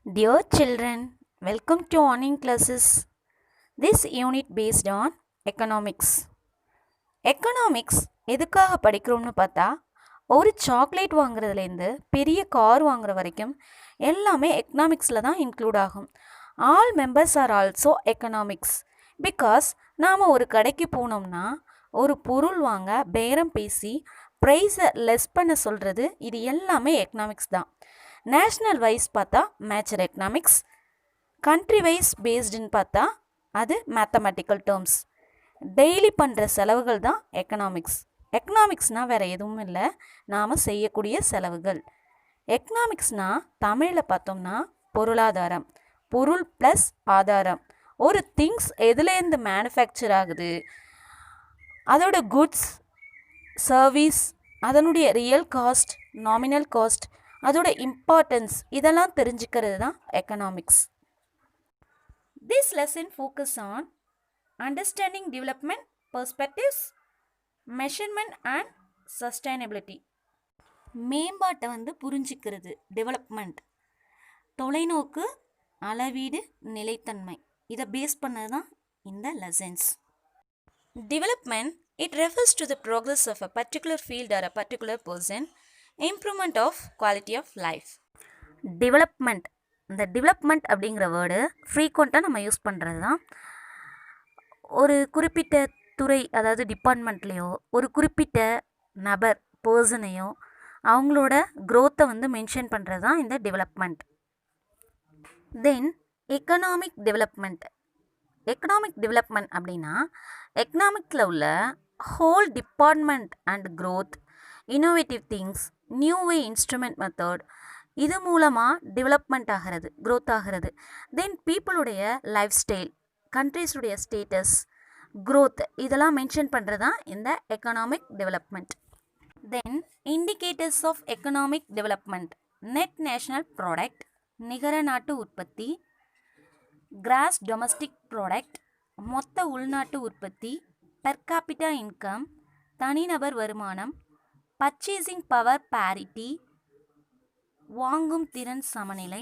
Dear children, welcome to online classes. This unit based on economics. Economics எதுக்காக படிக்கிறோம்னு பார்த்தா ஒரு chocolate வாங்குறதுலேருந்து பெரிய car வாங்குற வரைக்கும் எல்லாமே எக்கனாமிக்ஸில் தான் இன்க்ளூட் ஆகும். All members are also economics. Because நாம் ஒரு கடைக்கு போனோம்னா ஒரு பொருள் வாங்க பேரம் பேசி ப்ரைஸை லெஸ் பண்ண சொல்கிறது இது எல்லாமே எக்கனாமிக்ஸ் தான். நேஷ்னல் வைஸ் பார்த்தா மேட்சர் எக்கனாமிக்ஸ், கண்ட்ரி வைஸ் பேஸ்டுன்னு பார்த்தா அது மேத்தமெட்டிக்கல் டேர்ம்ஸ். டெய்லி பண்ணுற செலவுகள் தான் எக்கனாமிக்ஸ். எக்கனாமிக்ஸ்னால் வேறு எதுவும் இல்லை, நாம் செய்யக்கூடிய செலவுகள். எக்கனாமிக்ஸ்னால் தமிழில் பார்த்தோம்னா பொருளாதாரம், பொருள் ப்ளஸ் ஆதாரம். ஒரு திங்ஸ் எதுலேருந்து மேனுஃபேக்சர் ஆகுது, அதோட குட்ஸ், சர்வீஸ், அதனுடைய ரியல் காஸ்ட், நாமினல் காஸ்ட், அதோட இம்பார்ட்டன்ஸ், இதெல்லாம் தெரிஞ்சுக்கிறது தான் economics. This lesson focus on understanding development perspectives, measurement and sustainability. மேம்பாட்டை புரிஞ்சிக்கிறது, டெவலப்மெண்ட், தொலைநோக்கு, அளவீடு, நிலைத்தன்மை, இதை பேஸ் பண்ணது தான் இந்த lessons. Development it refers to the progress of a particular field or a particular person, improvement of quality of life. Development, இந்த development அப்படிங்கிற வேர்டு ஃப்ரீக்வெண்ட்டாக நம்ம யூஸ் பண்ணுறது தான். ஒரு குறிப்பிட்ட துறை, அதாவது டிபார்ட்மெண்ட்லேயோ ஒரு குறிப்பிட்ட நபர் பர்சனையோ அவங்களோட க்ரோத்தை மென்ஷன் பண்ணுறது தான் இந்த development. Then economic development. Economic development அப்படின்னா எக்கனாமிக்கில் உள்ள whole department and growth, innovative things, new way instrument method, இது மூலமாக டெவலப்மெண்ட் ஆகிறது, க்ரோத் ஆகிறது. தென் பீப்புளுடைய லைஃப் ஸ்டைல், கண்ட்ரீஸுடைய ஸ்டேட்டஸ், க்ரோத், இதெல்லாம் மென்ஷன் பண்ணுறது தான் இந்த economic development. Then indicators of economic development: net national product, நிகர நாட்டு உற்பத்தி, கிராஸ் டொமஸ்டிக் ப்ராடக்ட், மொத்த உள்நாட்டு உற்பத்தி, பெர் கேபிட்டா இன்கம், தனிநபர் வருமானம், பர்ச்சேசிங் பவர் பேரிட்டி, வாங்கும் திறன் சமநிலை,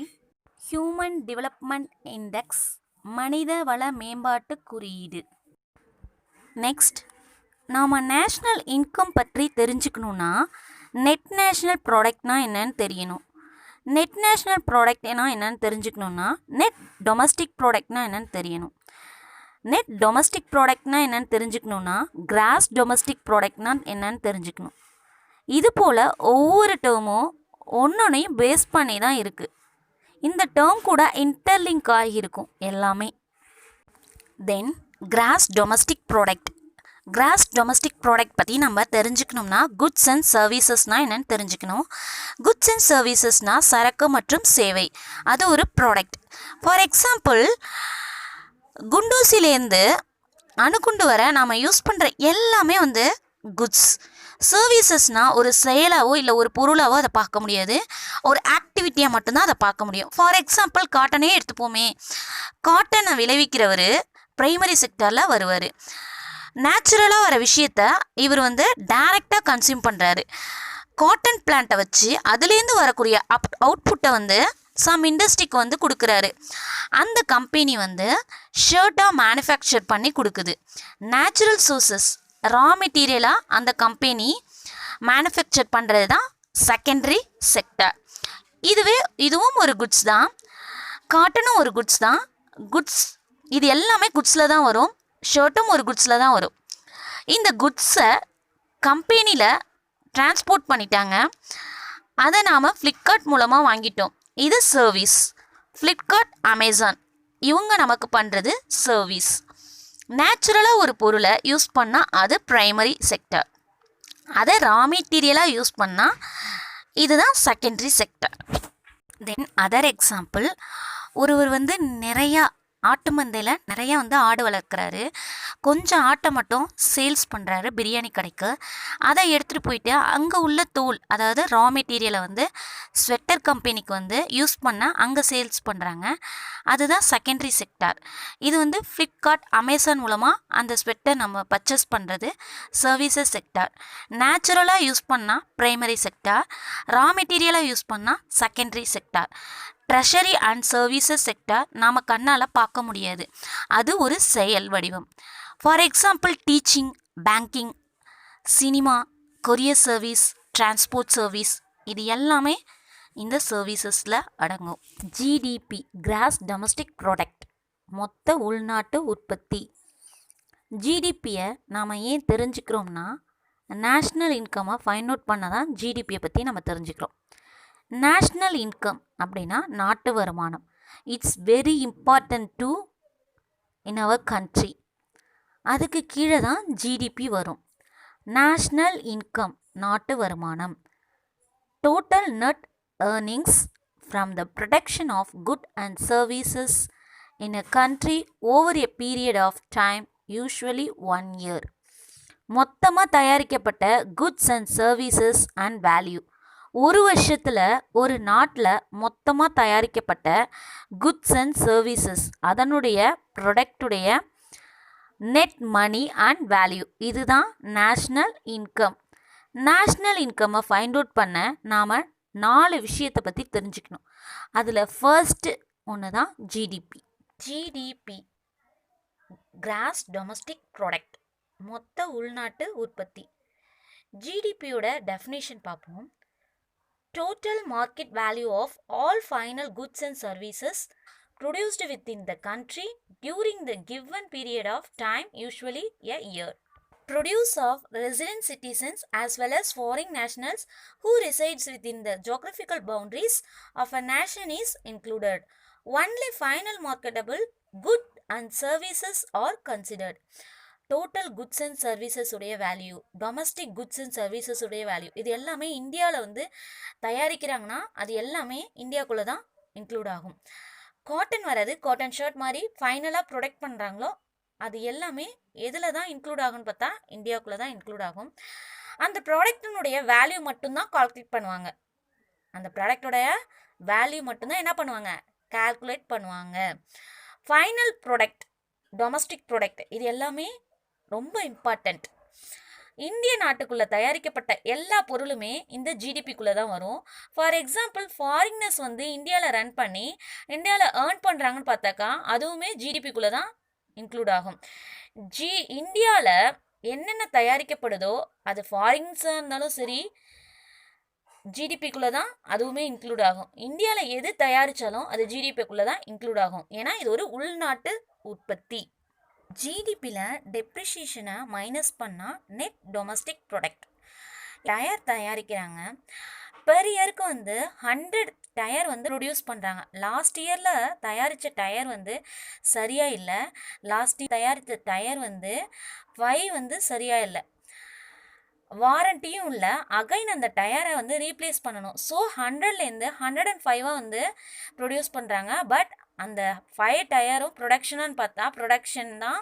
ஹியூமன் டெவலப்மெண்ட் இண்டெக்ஸ், மனித வள மேம்பாட்டு குறியீடு. நெக்ஸ்ட், நாம் நேஷ்னல் இன்கம் பற்றி தெரிஞ்சுக்கணுன்னா நெட் நேஷ்னல் ப்ராடக்ட்னா என்னன்னு தெரியணும். நெட் நேஷ்னல் ப்ராடக்ட்னா என்னன்னு தெரிஞ்சுக்கணுன்னா நெட் டொமஸ்டிக் ப்ராடக்ட்னா என்னன்னு தெரியணும். நெட் டொமஸ்டிக் ப்ராடக்ட்னா என்னன்னு தெரிஞ்சுக்கணுன்னா கிராஸ் டொமஸ்டிக் ப்ராடக்ட்னா என்னன்னு தெரிஞ்சுக்கணும். இது போல் ஒவ்வொரு டேர்மும் ஒன்றொன்னையும் பேஸ் பண்ணி தான் இருக்குது. இந்த டேர்ம் கூட இன்டர்லிங்க் ஆகியிருக்கும் எல்லாமே. Then gross domestic product. Gross domestic product பற்றி நம்ம தெரிஞ்சுக்கணும்னா குட்ஸ் அண்ட் சர்வீசஸ்னால் என்னென்னு தெரிஞ்சுக்கணும். குட்ஸ் அண்ட் சர்வீசஸ்னால் சரக்கு மற்றும் சேவை, அது ஒரு ப்ராடக்ட். ஃபார் எக்ஸாம்பிள், குண்டூசிலேருந்து அணுகுண்டு வர நாம் யூஸ் பண்ணுற எல்லாமே குட்ஸ். சர்வீசஸ்னால் ஒரு செயலாவோ இல்லை ஒரு பொருளாவோ அதை பார்க்க முடியாது, ஒரு ஆக்டிவிட்டியாக மட்டும்தான் அதை பார்க்க முடியும். ஃபார் எக்ஸாம்பிள், காட்டனே எடுத்துப்போமே. காட்டனை விளைவிக்கிறவர் ப்ரைமரி செக்டரில் வருவார். நேச்சுரலாக வர விஷயத்த இவர் டைரெக்டாக கன்சியூம் பண்ணுறாரு. காட்டன் பிளான்ட்டை வச்சு அதுலேருந்து வரக்கூடிய அவுட்புட்டை சம் இண்டஸ்ட்ரிக்கு கொடுக்குறாரு. அந்த கம்பெனி ஷர்ட்டாக மேனுஃபேக்சர் பண்ணி கொடுக்குது. நேச்சுரல் சோர்சஸ், ரா மெட்டீரியலாக அந்த கம்பெனி மேனுஃபேக்சர் பண்ணுறது தான் செகண்டரி செக்டர். இதுவும் ஒரு குட்ஸ் தான், காட்டனும் ஒரு குட்ஸ் தான். குட்ஸ் இது எல்லாமே குட்ஸில் தான் வரும். ஷர்ட்டும் ஒரு குட்ஸில் தான் வரும். இந்த குட்ஸை கம்பெனியில் டிரான்ஸ்போர்ட் பண்ணிட்டாங்க, அதை நாம் ஃப்ளிப்கார்ட் மூலமாக வாங்கிட்டோம். இது சர்வீஸ். ஃப்ளிப்கார்ட், அமேசான் இவங்க நமக்கு பண்ணுறது சர்வீஸ். நேச்சுரலாக ஒரு பொருளை யூஸ் பண்ணால் அது ப்ரைமரி செக்டர். அதை ரா மெட்டீரியலாக யூஸ் பண்ணால் இதுதான் secondary sector. Then other example, ஒருவர் நிறையா ஆட்டு மந்தையில் நிறையா ஆடு வளர்க்குறாரு. கொஞ்சம் ஆட்டை மட்டும் சேல்ஸ் பண்ணுறாரு பிரியாணி கடைக்கு. அதை எடுத்துகிட்டு போயிட்டு அங்கே உள்ள தோல், அதாவது ரா மெட்டீரியலை ஸ்வெட்டர் கம்பெனிக்கு யூஸ் பண்ண அங்கே சேல்ஸ் பண்ணுறாங்க. அதுதான் செகண்டரி செக்டார். இது ஃப்ளிப்கார்ட், அமேசான் மூலமாக அந்த ஸ்வெட்டர் நம்ம பர்ச்சேஸ் பண்ணுறது சர்வீசஸ் செக்டார். நேச்சுரலாக யூஸ் பண்ணால் ப்ரைமரி செக்டார், ரா மெட்டீரியலாக யூஸ் பண்ணால் secondary sector. Treasury and services sector நாம் கண்ணால் பார்க்க முடியாது, அது ஒரு செயல் வடிவம். For example teaching, banking, cinema, courier service, transport service, இது எல்லாமே இந்த சர்வீசஸில் அடங்கும். ஜிடிபி, கிராஸ் டொமஸ்டிக் ப்ராடக்ட், மொத்த உள்நாட்டு உற்பத்தி. ஜிடிபியை நாம் ஏன் தெரிஞ்சுக்கிறோம்னா, நேஷ்னல் இன்கம்மை ஃபைண்ட் அவுட் பண்ண தான் ஜிடிபியை பற்றி நம்ம தெரிஞ்சுக்கிறோம். நேஷ்னல் இன்கம் அப்படின்னா நாட்டு வருமானம். It's very important to in our country. அதுக்கு கீழே தான் ஜிடிபி வரும். நேஷ்னல் இன்கம் நாட்டு வருமானம். Total net earnings from the production of goods and services in a country over a period of time, usually 1 year. மொத்தமாக தயாரிக்கப்பட்ட goods and services and value. ஒரு வருஷத்தில் ஒரு நாட்டில் மொத்தமாக தயாரிக்கப்பட்ட goods and services, அதனுடைய ப்ராடக்டுடைய நெட் மணி அண்ட் வேல்யூ, இதுதான் நேஷ்னல் இன்கம். நேஷ்னல் இன்கம்மை ஃபைண்ட் அவுட் பண்ண நாம் 4 விஷயத்தை பற்றி தெரிஞ்சுக்கணும். அதில் ஃபர்ஸ்ட்டு ஒன்று தான் GDP. GDP, gross domestic product, மொத்த உள்நாட்டு உற்பத்தி. ஜிடிபியோட டெஃபினேஷன் பார்ப்போம். Total market value of all final goods and services produced within the country during the given period of time, usually a year. Produce of resident citizens as well as foreign nationals who resides within the geographical boundaries of a nation is included. Only final marketable good and services are considered. Total goods and services உடைய value, domestic goods and services உடைய value, இது எல்லாமே இந்தியாவில் வந்து தயாரிக்கிறாங்கன்னா அது எல்லாமே இந்தியாவுக்குள்ளே தான் இன்க்ளூட் ஆகும். காட்டன் வராது, காட்டன் ஷர்ட் மாதிரி ஃபைனலாக ப்ரொடக்ட் பண்ணுறாங்களோ அது எல்லாமே எதில் தான் இன்க்ளூட் ஆகும்னு பார்த்தா இந்தியாவுக்குள்ளே தான் இன்க்ளூட் ஆகும். அந்த ப்ராடக்டினுடைய வேல்யூ மட்டும்தான் கால்குலேட் பண்ணுவாங்க. அந்த ப்ராடக்டோடைய வேல்யூ மட்டும்தான் என்ன பண்ணுவாங்க, கால்குலேட் பண்ணுவாங்க. ஃபைனல் ப்ராடக்ட், டொமஸ்டிக் ப்ராடக்ட், இது எல்லாமே ரொம்ப இம்பார்ட்டண்ட். இந்திய நாட்டுக்குள்ளே தயாரிக்கப்பட்ட எல்லா பொருளுமே இந்த ஜிடிபிக்குள்ளே தான் வரும். ஃபார் எக்ஸாம்பிள் ஃபாரினர்ஸ் வந்து இந்தியாவில் ரன் பண்ணி இந்தியாவில் ஏர்ன் பண்ணுறாங்கன்னு பார்த்தாக்கா அதுவுமே ஜிடிபிக்குள்ளே தான் இன்க்ளூட் ஆகும். இந்தியாவில் என்னென்ன தயாரிக்கப்படுதோ அது ஃபாரின்ஸாக இருந்தாலும் சரி ஜிடிபிக்குள்ளே தான் அதுவுமே இன்க்ளூட் ஆகும். இந்தியாவில் எது தயாரித்தாலும் அது ஜிடிபிக்குள்ளே தான் இன்க்ளூட் ஆகும். ஏன்னா இது ஒரு உள்நாட்டு உற்பத்தி. ஜிடிபியில் டெப்ரிஷியேஷனை மைனஸ் பண்ணால் நெட் டொமஸ்டிக் ப்ராடக்ட். டயர் தயாரிக்கிறாங்க, பெர் இயருக்கு வந்து 100 டயர் வந்து ப்ரொடியூஸ் பண்ணுறாங்க. லாஸ்ட் இயரில் தயாரித்த டயர் வந்து சரியாக இல்லை, லாஸ்ட் இயர் தயாரித்த டயர் வந்து 5 வந்து சரியாக இல்லை, வாரண்டியும் இல்லை, அகைன் அந்த டயரை வந்து ரீப்ளேஸ் பண்ணணும். ஸோ 100லேருந்து 105 வந்து ப்ரொடியூஸ் பண்ணுறாங்க. பட் அந்த 5 டயரும் ப்ரொடக்ஷனான்னு பார்த்தா ப்ரொடக்ஷன் தான்,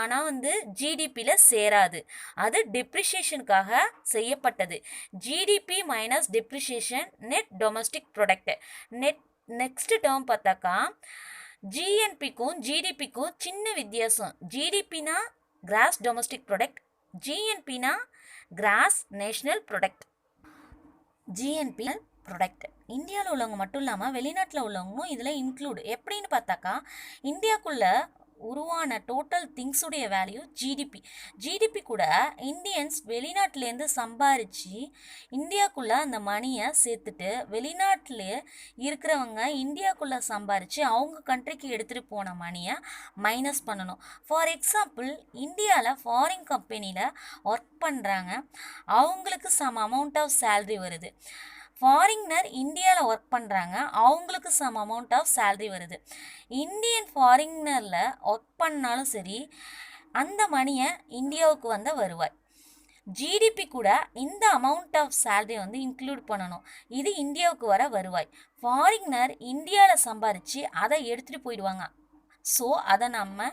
ஆனால் வந்து ஜிடிபியில் சேராது. அது டெப்ரிஷியேஷனுக்காக செய்யப்பட்டது. GDP minus depreciation net domestic product. Next term பார்த்தாக்கா ஜிஎன்பிக்கும் ஜிடிபிக்கும் சின்ன வித்தியாசம். ஜிடிபினா கிராஸ் டொமஸ்டிக் ப்ராடக்ட், ஜிஎன்பினா gross national product. GNP product இந்தியாவில் உள்ளவங்க மட்டும் இல்லாமல் வெளிநாட்டில் உள்ளவங்களும் இதில் இன்க்ளூடு. எப்படின்னு பார்த்தாக்கா இந்தியாவுக்குள்ளே உருவான டோட்டல் திங்ஸுடைய வேல்யூ ஜிடிபி. ஜிடிபி கூட இந்தியன்ஸ் வெளிநாட்டிலேருந்து சம்பாரித்து இந்தியாவுக்குள்ளே அந்த மணியை சேர்த்துட்டு வெளிநாட்டில் இருக்கிறவங்க இந்தியாவுக்குள்ளே சம்பாரித்து அவங்க கண்ட்ரிக்கு எடுத்துகிட்டு போன மணியை மைனஸ் பண்ணணும். ஃபார் எக்ஸாம்பிள் இந்தியாவில் ஃபாரின் கம்பெனியில் ஒர்க் பண்ணுறாங்க, அவங்களுக்கு சம் அமௌண்ட் ஆஃப் சேல்ரி வருது. ஃபாரினர் இந்தியாவில் ஒர்க் பண்ணுறாங்க, அவங்களுக்கு சம் அமௌண்ட் ஆஃப் சேல்ரி வருது. இந்தியன் ஃபாரினரில் ஒர்க் பண்ணாலும் சரி அந்த மணியை இந்தியாவுக்கு வந்த வருவாய். ஜிடிபி கூட இந்த அமௌண்ட் ஆஃப் சேல்ரி வந்து இன்க்ளூட் பண்ணணும். இது இந்தியாவுக்கு வர வருவாய். ஃபாரினர் இந்தியாவில் சம்பாரித்து அதை எடுத்துகிட்டு போயிடுவாங்க. ஸோ அதை நம்ம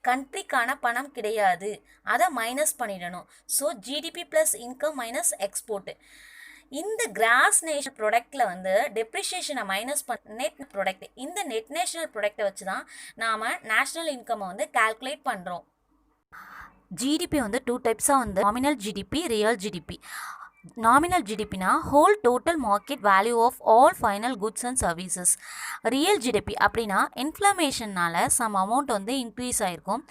கண்ட்ரிக்கான பணம் கிடையாது, அதை மைனஸ் பண்ணிடணும். So GDP plus income minus export. இந்த கிராஸ் நேஷனல் ப்ராடக்டில் வந்து டெப்ரிஷியேஷனை மைனஸ் பண்ண நெட் ப்ராடக்ட். இந்த நெட் நேஷனல் ப்ராடக்டை வச்சு தான் நாம் நேஷ்னல் இன்கம்மை வந்து கால்குலேட் பண்ணுறோம். ஜிடிபி வந்து 2 டைப்ஸாக வந்து nominal GDP, real GDP. Nominal ஜிடிபினா whole total market value of all final goods and services. Real GDP அப்படின்னா இன்ஃப்ளமேஷனால் சம் அமௌண்ட் வந்து இன்க்ரீஸ் ஆகிருக்கும்.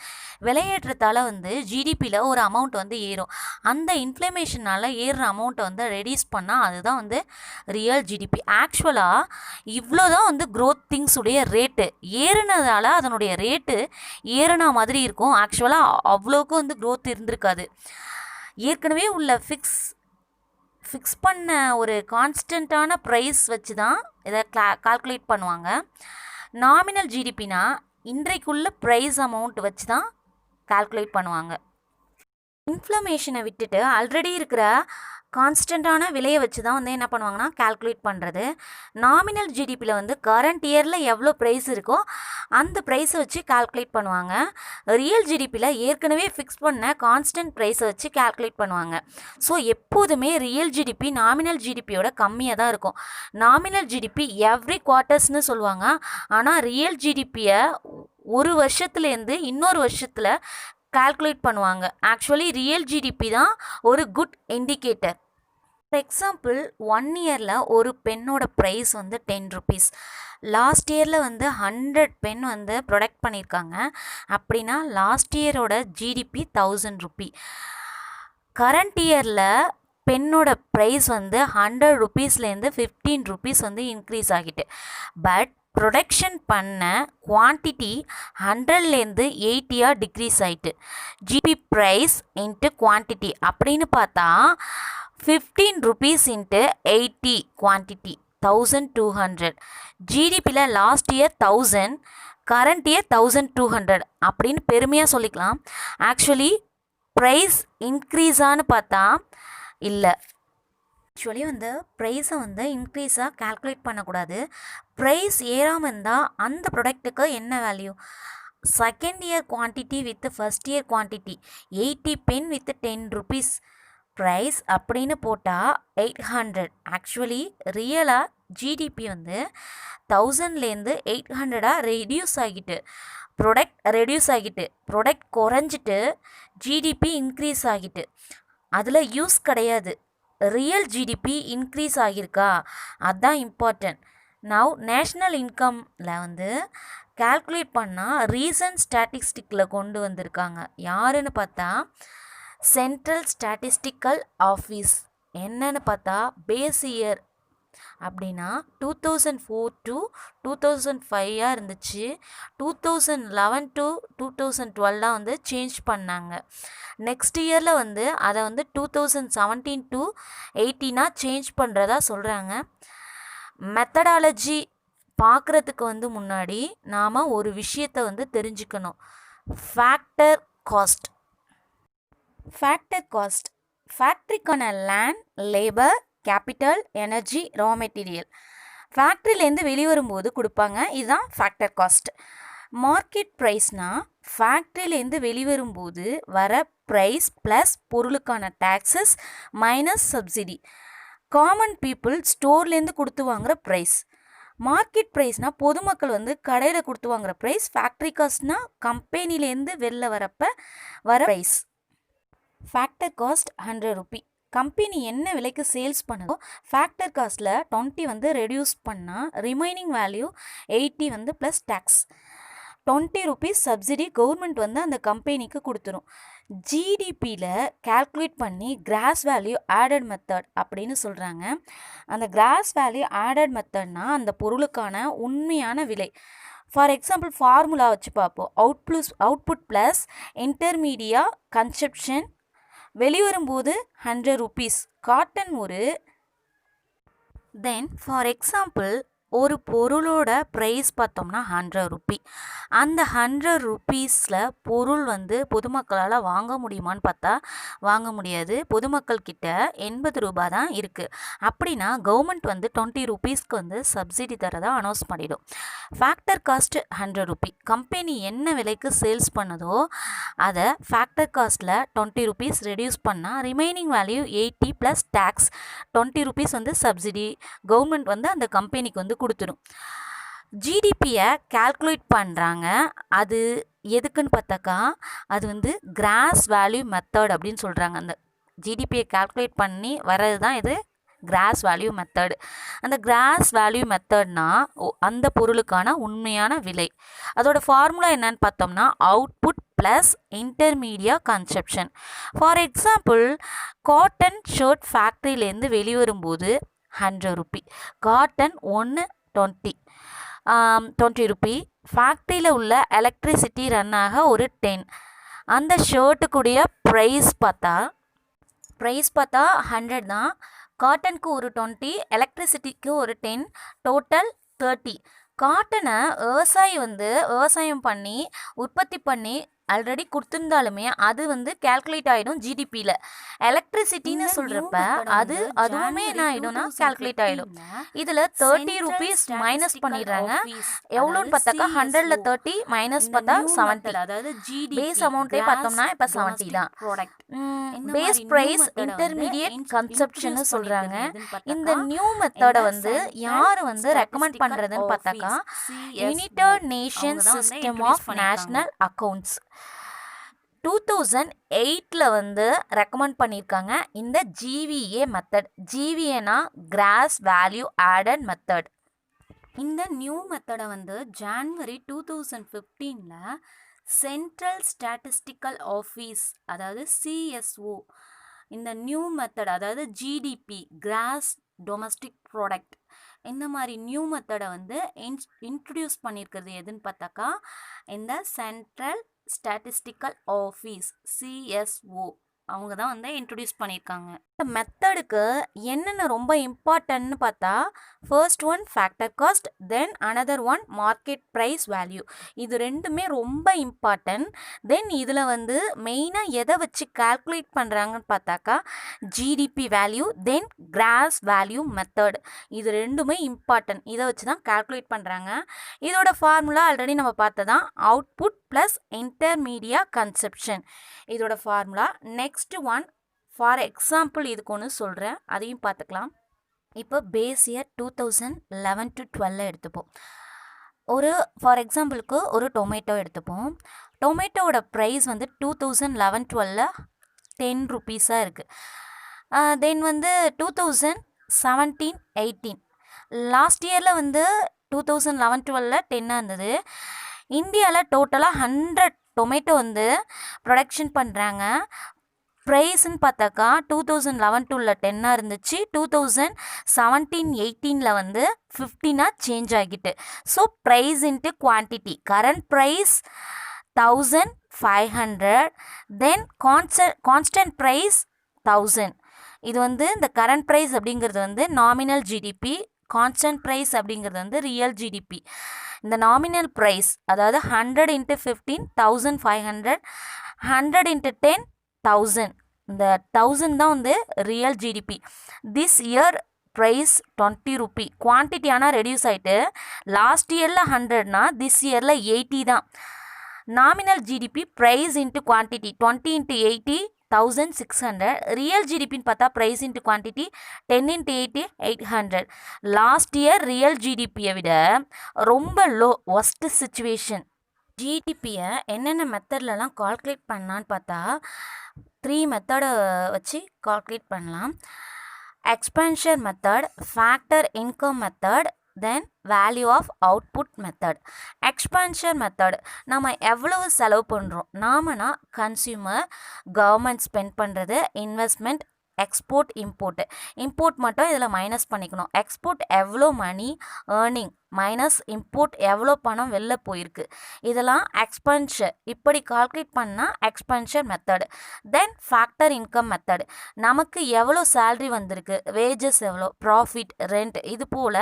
விலையேற்றத்தால் வந்து ஜிடிபியில் ஒரு அமௌண்ட் வந்து ஏறும். அந்த இன்ஃப்ளமேஷனால் ஏறுற அமௌண்ட்டை வந்து ரெடியூஸ் பண்ணால் அதுதான் வந்து ரியல் ஜிடிபி. ஆக்சுவலாக இவ்வளோ தான் வந்து க்ரோத் திங்ஸுடைய ரேட்டு. ஏறுனதால் அதனுடைய ரேட்டு ஏறுனா மாதிரி இருக்கும். ஆக்சுவலாக அவ்வளோக்கு வந்து க்ரோத் இருந்திருக்காது. ஏற்கனவே உள்ள ஃபிக்ஸ் பண்ண ஒரு கான்ஸ்டண்ட்டான ப்ரைஸ் வச்சு தான் இதை கால்குலேட் பண்ணுவாங்க. நாமினல் ஜிடிபினா இன்றைக்குள்ள ப்ரைஸ் அமௌண்ட் வச்சு தான் கால்குலேட் பண்ணுவாங்க. இன்ஃப்ளமேஷனை விட்டுட்டு ஆல்ரெடி இருக்கிற கான்ஸ்டண்ட்டான விலையை வச்சு தான் வந்து என்ன பண்ணுவாங்கன்னா கால்குலேட் பண்ணுறது. நாமினல் ஜிடிபியில் வந்து கரண்ட் இயரில் எவ்வளோ ப்ரைஸ் இருக்கோ அந்த ப்ரைஸை வச்சு கால்குலேட் பண்ணுவாங்க. ரியல் ஜிடிபியில் ஏற்கனவே ஃபிக்ஸ் பண்ண கான்ஸ்டன்ட் ப்ரைஸை வச்சு கால்குலேட் பண்ணுவாங்க. ஸோ எப்போதுமே ரியல் ஜிடிபி நாமினல் ஜிடிபியோட கம்மியாக தான் இருக்கும். நாமினல் ஜிடிபி எவ்ரி குவார்ட்டர்ஸ்னு சொல்லுவாங்க. ஆனால் ரியல் ஜிடிபியை ஒரு வருஷத்துலேருந்து இன்னொரு வருஷத்தில் கால்குலேட் பண்ணுவாங்க. ஆக்சுவலி ரியல் ஜிடிபி தான் ஒரு குட் இண்டிகேட்டர். ஃபார் எக்ஸாம்பிள் 1 இயரில் ஒரு பென்னோட ப்ரைஸ் வந்து 10 ருபீஸ். லாஸ்ட் இயரில் வந்து 100 பென் வந்து ப்ரொடக்ட் பண்ணியிருக்காங்க. அப்படின்னா லாஸ்ட் இயரோட ஜிடிபி 1000 ருபி. கரண்ட் இயரில் பென்னோட ப்ரைஸ் வந்து 100 ருபீஸ்லேருந்து 15 ருபீஸ் வந்து இன்க்ரீஸ் ஆகிட்டு. பட் ப்ரொடக்ஷன் பண்ண குவான்டிட்டி 100லேருந்து 80 டிக்ரீஸ் ஆகிட்டு. ஜிபி ப்ரைஸ் இன்ட்டு குவான்டிட்டி அப்படின்னு பார்த்தா 15 ருபீஸ் இன்ட்டு 80 குவான்டிட்டி 1200. ஜிடிபியில் லாஸ்ட் இயர் 1000, கரண்ட் இயர் 1200 அப்படின்னு பெருமையாக சொல்லிக்கலாம். ஆக்சுவலி ப்ரைஸ் இன்க்ரீஸான்னு பார்த்தா இல்லை. ஆக்சுவலி வந்து ப்ரைஸை வந்து இன்க்ரீஸாக கால்குலேட் பண்ணக்கூடாது. ப்ரைஸ் ஏறாமல் இருந்தால் அந்த ப்ராடக்ட்டுக்கு என்ன value? Second year quantity with first year quantity 80 pen with 10 rupees price அப்படின்னு போட்டால் 800. ஆக்சுவலி ரியலாக ஜிடிபி வந்து 1000லேருந்து 800 ரெடியூஸ் ஆகிட்டு. ப்ராடக்ட் குறைஞ்சிட்டு ஜிடிபி இன்க்ரீஸ் ஆகிட்டு. அதில் யூஸ் கிடையாது. ரியல் ஜிடிபி இன்க்ரீஸ் ஆகியிருக்கா அதுதான் இம்பார்ட்டன்ட். நவ் நேஷ்னல் இன்கமில் வந்து கால்குலேட் பண்ணால் ரீசன்ட் ஸ்டாட்டிஸ்டிக்கில் கொண்டு வந்திருக்காங்க. யாருன்னு பார்த்தா சென்ட்ரல் ஸ்டாட்டிஸ்டிக்கல் ஆஃபீஸ். என்னன்னு பார்த்தா பேஸ் இயர் அப்படின்னா 2004 to 2005 இருந்துச்சு. 2011 to 2012 வந்து சேஞ்ச் பண்ணாங்க. நெக்ஸ்ட் இயரில் வந்து அதை வந்து 2017 to 18 சேஞ்ச் பண்ணுறதா சொல்கிறாங்க. மெத்தடாலஜி பார்க்குறதுக்கு வந்து முன்னாடி நாம் ஒரு விஷயத்தை வந்து தெரிஞ்சுக்கணும். Factor cost. ஃபேக்ட்ரிக்கான land, labour, capital, energy, raw material ஃபேக்ட்ரிலேருந்து வெளிவரும்போது கொடுப்பாங்க. இதுதான் ஃபேக்டர் காஸ்ட். மார்க்கெட் ப்ரைஸ்னால் ஃபேக்ட்ரிலேருந்து வெளிவரும்போது வர ப்ரைஸ் ப்ளஸ் பொருளுக்கான taxes minus subsidy. Common people ஸ்டோர்லேருந்து கொடுத்து வாங்குகிற ப்ரைஸ். மார்க்கெட் ப்ரைஸ்னால் பொதுமக்கள் வந்து கடையில் கொடுத்து வாங்குகிற ப்ரைஸ். ஃபேக்ட்ரி காஸ்ட்னால் கம்பெனிலேருந்து வெளில வரப்போ வர price. Factor cost 100 rupee. Company என்ன விலைக்கு சேல்ஸ் பண்ணுதோ ஃபேக்டர் காஸ்ட்டில் 20 வந்து ரெடியூஸ் பண்ணால் ரிமைனிங் வேல்யூ 80 வந்து plus tax. 20 rupees subsidy government வந்து அந்த கம்பெனிக்கு கொடுத்துரும். ஜிடிபியில் கால்குலேட் பண்ணி கிராஸ் வேல்யூ ஆடட் மெத்தட் அப்படின்னு சொல்கிறாங்க. அந்த கிராஸ் வேல்யூ ஆடட் மெத்தட்னா அந்த பொருளுக்கான உண்மையான விலை. ஃபார் எக்ஸாம்பிள் ஃபார்முலா வச்சு பார்ப்போம். அவுட்புட் ப்ளஸ் இன்டர்மீடியா கன்சப்ஷன் வெளிவரும்போது 100 ருபீஸ். காட்டன் ஒரு தென் ஃபார் எக்ஸாம்பிள் ஒரு பொருளோட ப்ரைஸ் பார்த்தோம்னா 100 ருபி. அந்த 100 ருபீஸில் பொருள் வந்து பொதுமக்களால் வாங்க முடியுமான்னு பார்த்தா வாங்க முடியாது. பொதுமக்கள் கிட்ட 80 ரூபா தான் இருக்குது. அப்படின்னா கவர்மெண்ட் வந்து 20 ருபீஸ்க்கு வந்து சப்சிடி தரதா அனௌன்ஸ் பண்ணிடும். Factor cost 100 rupee. கம்பெனி என்ன விலைக்கு சேல்ஸ் பண்ணுதோ அதை ஃபேக்டர் காஸ்ட்டில் 20 ருபீஸ் ரெடியூஸ் பண்ணால் remaining value 80 plus tax 20 rupees வந்து சப்சிடி கவர்மெண்ட் வந்து அந்த கம்பெனிக்கு வந்து கொடுத்துரும். ஜிடிபியை கால்குலேட் பண்ணுறாங்க. அது எதுக்குன்னு பார்த்தாக்கா அது வந்து கிராஸ் வேல்யூ மெத்தட் அப்படின்னு சொல்கிறாங்க. அந்த ஜிடிபியை கால்குலேட் பண்ணி வர்றது தான் இது கிராஸ் வேல்யூ மெத்தட். அந்த கிராஸ் வேல்யூ மெத்தட்னா அந்த பொருளுக்கான உண்மையான விலை. அதோட ஃபார்முலா என்னன்னு பார்த்தோம்னா output plus intermediate consumption. For example, cotton shirt ஃபேக்ட்ரியிலேருந்து வெளிவரும்போது 100 ரூபி, காட்டன் 20 ரூபி, ஃபேக்ட்ரியில் உள்ள எலக்ட்ரிசிட்டி ரன் ஆக ஒரு 10. அந்த ஷர்ட்டுக்குடைய ப்ரைஸ் பார்த்தா 100 தான். காட்டனுக்கு ஒரு 20, எலக்ட்ரிசிட்டிக்கு ஒரு 10, டோட்டல் 30. காட்டனை விவசாயம் பண்ணி உற்பத்தி பண்ணி ஆல்ரெடி கொடுத்துருந்தாலுமே அது கேல்குலேட் ஆகிடும் ஜிடிபியில். எலக்ட்ரிசிட்டின்னு சொல்கிறப்ப அதுவுமே என்ன ஆகிடும்னா கால்குலேட் ஆகிடும். இதில் 30 ரூபீஸ் மைனஸ் பண்ணிடுறாங்க. எவ்வளோன்னு பார்த்தாக்கா 100ல் 30 மைனஸ் பார்த்தா 70. அதாவது பேஸ் அமௌண்ட்டே பார்த்தோம்னா இப்போ 70 தான். பேஸ் ப்ரைஸ் இன்டர்மீடியட் கன்சப்ஷன் சொல்கிறாங்க. இந்த நியூ மெத்தடை யார் ரெக்கமெண்ட் பண்ணுறதுன்னு பார்த்தாக்கா united nations system of national accounts 2008 recommend பண்ணியிருக்காங்க இந்த ஜிவிஏ மெத்தட். ஜிவிஏனா கிராஸ் வேல்யூ ஆடட் மெத்தட். இந்த நியூ மெத்தடை ஜான்வரி 2015 சென்ட்ரல் ஸ்டாட்டிஸ்டிக்கல் ஆஃபீஸ், அதாவது சிஎஸ்ஓ, இந்த நியூ மெத்தட் அதாவது ஜிடிபி கிராஸ் டொமஸ்டிக் ப்ராடக்ட் இந்த மாதிரி நியூ மெத்தடை இன்ட்ரடியூஸ் பண்ணியிருக்கிறது எதுன்னு பார்த்தாக்கா இந்த சென்ட்ரல் ஸ்டாட்டிஸ்டிக்கல் ஆஃபீஸ் சிஎஸ்ஓ அவங்க தான் இன்ட்ரடியூஸ் பண்ணியிருக்காங்க. இந்த மெத்தடுக்கு என்னென்ன ரொம்ப இம்பார்ட்டன்ட்னு பார்த்தா first one factor cost, then another one market price value. இது ரெண்டுமே ரொம்ப இம்பார்ட்டன்ட். தென் இதில் மெயினாக எதை வச்சு கால்குலேட் பண்ணுறாங்கன்னு பார்த்தாக்கா ஜிடிபி வேல்யூ, தென் கிராஸ் வேல்யூ மெத்தட். இது ரெண்டுமே இம்பார்ட்டன்ட். இதை வச்சு தான் கால்குலேட் பண்ணுறாங்க. இதோட ஃபார்முலா ஆல்ரெடி நம்ம பார்த்ததான் அவுட்புட் ப்ளஸ் இன்டர்மீடியட் கன்சப்ஷன். இதோட formula. Next one for example இதுக்கு ஒன்று சொல்கிறேன், அதையும் பார்த்துக்கலாம். இப்போ பேஸ் இயர் 2011 to 12 எடுத்துப்போம். ஃபார் எக்ஸாம்பிளுக்கு ஒரு டொமேட்டோ எடுத்துப்போம். டொமேட்டோவோட ப்ரைஸ் 2011-12 10 ருபீஸாக இருக்குது. தென் 2017-18 லாஸ்ட் இயரில் 2011-12 10 இருந்தது. இந்தியாவில் டோட்டலாக 100 டொமேட்டோ ப்ரொடக்ஷன் பண்ணுறாங்க. ப்ரைஸ்ன்னு பார்த்தாக்கா 2011-2 10 இருந்துச்சு, 2017-18 15 சேஞ்ச் ஆகிட்டு. So price into quantity. Current price 1500, then constant price 1000. இது இந்த கரண்ட் ப்ரைஸ் அப்படிங்கிறது நாமினல் ஜிடிபி, கான்ஸ்டன்ட் ப்ரைஸ் அப்படிங்கிறது ரியல் ஜிடிபி. இந்த நாமினல் ப்ரைஸ் அதாவது 100 × 15 1500, 100 × 10 1000. இந்த 1000 தான் real GDP. This year price 20 rupee. Quantity ஆனால் ரெடியூஸ் ஆகிட்டு லாஸ்ட் இயரில் 100னா திஸ் இயரில் 80 தான். Nominal GDP price into quantity 20 × 80 1600. Real ஜிடிபின்னு பார்த்தா price into quantity 10 × 80 800. Last year real ஜிடிபியை விட ரொம்ப ஒஸ்ட் சிச்சுவேஷன். ஜிடிபியை என்னென்ன மெத்தட்லலாம் கால்குலேட் பண்ணலான்னு பார்த்தா 3 மெத்தடை வச்சு கால்குலேட் பண்ணலாம். Expansion method, factor income method, then value of output method. Expansion method நம்ம எவ்வளவு செலவு பண்ணுறோம், நாமனா கன்சியூமர், கவர்மெண்ட் ஸ்பெண்ட் பண்ணுறது, இன்வெஸ்ட்மெண்ட், எக்ஸ்போர்ட் இம்போர்ட் மட்டும் இதில் மைனஸ் பண்ணிக்கணும். எக்ஸ்போர்ட் எவ்வளோ மணி ஏர்னிங் மைனஸ் இம்போர்ட் எவ்வளோ பணம் வெளில போயிருக்கு, இதெல்லாம் எக்ஸ்பென்ஷர். இப்படி கால்குலேட் பண்ணால் எக்ஸ்பென்ஷர் மெத்தடு. தென் ஃபேக்டர் இன்கம் மெத்தடு. நமக்கு எவ்வளோ சேல்ரி வந்திருக்கு, வேஜஸ் எவ்வளோ, ப்ராஃபிட், ரெண்ட், இது போல்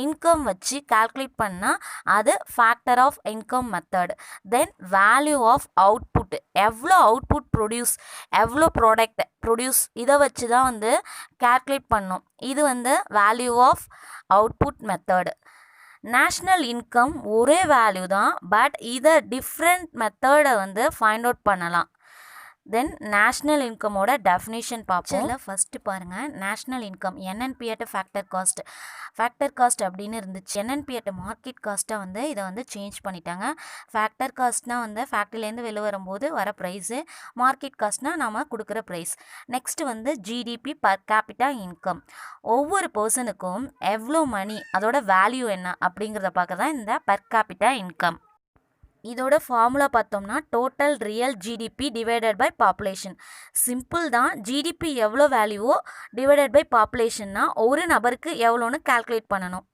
இன்கம் வச்சு கால்குலேட் பண்ணால் அது factor of income method. Then value of output, எவ்வளோ அவுட்புட் ப்ரொடியூஸ், எவ்வளோ ப்ராடக்ட் ப்ரொடியூஸ், இதை வச்சு தான் கால்குலேட் பண்ணோம். இது value of output method. National income ஒரே வேல்யூ தான், பட் இதை டிஃப்ரெண்ட் மெத்தடை ஃபைண்ட் அவுட் பண்ணலாம். தென் நேஷ்னல் இன்கமோட டெஃபினேஷன் பார்ப்போம். இதில் ஃபஸ்ட்டு பாருங்கள், national income NNP at factor cost அப்படின்னு இருந்துச்சு. NNP அட் மார்க்கெட் காஸ்ட்டாக வந்து இதை வந்து சேஞ்ச் பண்ணிட்டாங்க. ஃபேக்டர் காஸ்ட்னால் வந்து ஃபேக்ட்ரிலேருந்து வெளில வரும்போது வர ப்ரைஸு, மார்க்கெட் காஸ்ட்னால் நம்ம கொடுக்குற ப்ரைஸ். நெக்ஸ்ட்டு வந்து GDP பர் கேபிட்டா இன்கம், ஒவ்வொரு பர்சனுக்கும் எவ்வளோ மணி, அதோட வேல்யூ என்ன அப்படிங்கிறத பார்க்க தான் இந்த பர் கேபிட்டா இன்கம். இதோட ஃபார்முலா பார்த்தோம்னா total real GDP divided by population. Simple தான், ஜிடிபி எவ்வளோ வேல்யூவோ டிவைடட் பை பாப்புலேஷன்னா ஒரு நபருக்கு எவ்வளோன்னு கால்குலேட் பண்ணணும்.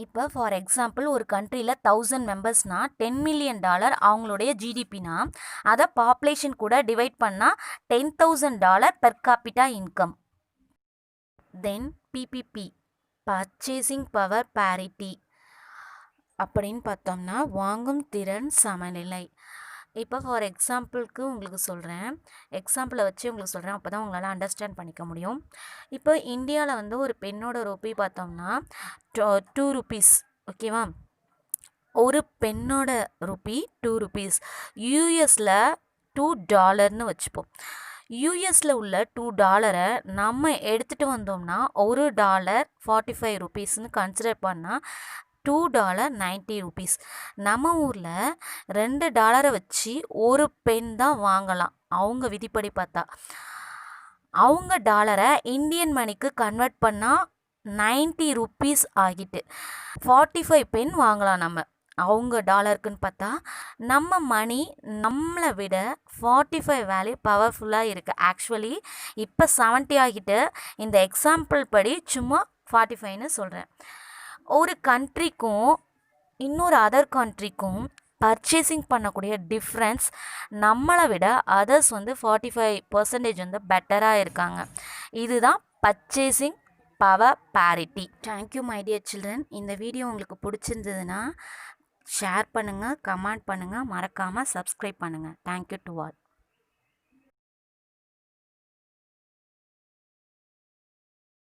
இப்போ ஃபார் எக்ஸாம்பிள் ஒரு கண்ட்ரியில் 1000 மெம்பர்ஸ்னால் $10 மில்லியன் அவங்களுடைய ஜிடிபினா அதை பாப்புலேஷன் கூட டிவைட் பண்ணால் $10,000 பெர் கேபிட்டா இன்கம். தென் பிபிபி பர்ச்சேசிங் பவர் பேரிட்டி அப்படின்னு பார்த்தோம்னா வாங்கும் திறன் சமநிலை. இப்போ ஃபார் எக்ஸாம்பிளுக்கு உங்களுக்கு சொல்கிறேன், எக்ஸாம்பிளை வச்சு உங்களுக்கு சொல்கிறேன், அப்போ தான் உங்களால் அண்டர்ஸ்டாண்ட் பண்ணிக்க முடியும். இப்போ இந்தியாவில் வந்து ஒரு பெண்ணோட ரூபி பார்த்தோம்னா 2 rupees, ஓகேவா? ஒரு பெண்ணோட ரூபி 2 rupees. யூஎஸில் $2 வச்சுப்போம். யூஎஸில் உள்ள $2 நம்ம எடுத்துகிட்டு வந்தோம்னா $1 45 rupeesன்னு கன்சிடர் பண்ணால் $2 90 rupees. நம்ம ஊரில் $2 வச்சு ஒரு பென் தான் வாங்கலாம் அவங்க விதிப்படி பார்த்தா. அவங்க டாலரை இந்தியன் மணிக்கு கன்வெர்ட் பண்ணால் 90 rupees ஆகிட்டு 45 பென் வாங்கலாம் நம்ம அவங்க டாலருக்குன்னு பார்த்தா. நம்ம மணி நம்மளை விட 45 வேல்யூ பவர்ஃபுல்லாக இருக்குது. ஆக்சுவலி இப்போ 70 ஆகிட்டு, இந்த எக்ஸாம்பிள் படி சும்மா 45ன்னு சொல்கிறேன். ஒரு கண்ட்ரிக்கும் இன்னொரு அதர் கண்ட்ரிக்கும் பர்ச்சேசிங் பண்ணக்கூடிய டிஃப்ரென்ஸ் நம்மளை விட அதர்ஸ் வந்து 45% வந்து பெட்டராக இருக்காங்க. இதுதான் purchasing power parity. Thank you my dear children. இந்த வீடியோ உங்களுக்கு பிடிச்சிருந்ததுன்னா ஷேர் பண்ணுங்கள், கமெண்ட் பண்ணுங்கள், மறக்காமல் சப்ஸ்கிரைப் பண்ணுங்கள். Thank you to all.